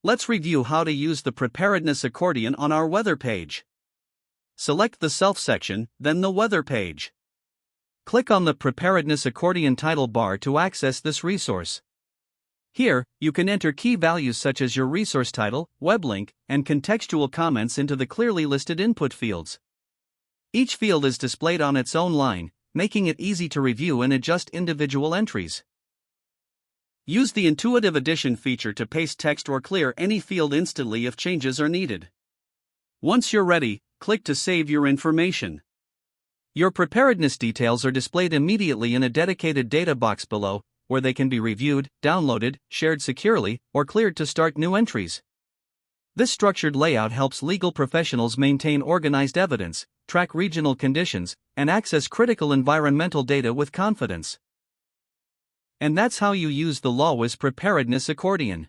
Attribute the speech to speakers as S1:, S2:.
S1: Let's review how to use the Preparedness accordion on our weather page. Select the Self section, then the Weather page. Click on the Preparedness accordion title bar to access this resource. Here, you can enter key values such as your resource title, web link, and contextual comments into the clearly listed input fields. Each field is displayed on its own line, making it easy to review and adjust individual entries. Use the intuitive addition feature to paste text or clear any field instantly if changes are needed. Once you're ready, click to save your information. Your preparedness details are displayed immediately in a dedicated data box below, where they can be reviewed, downloaded, shared securely, or cleared to start new entries. This structured layout helps legal professionals maintain organized evidence, track regional conditions, and access critical environmental data with confidence. And that's how you use the LawWiz Preparedness accordion.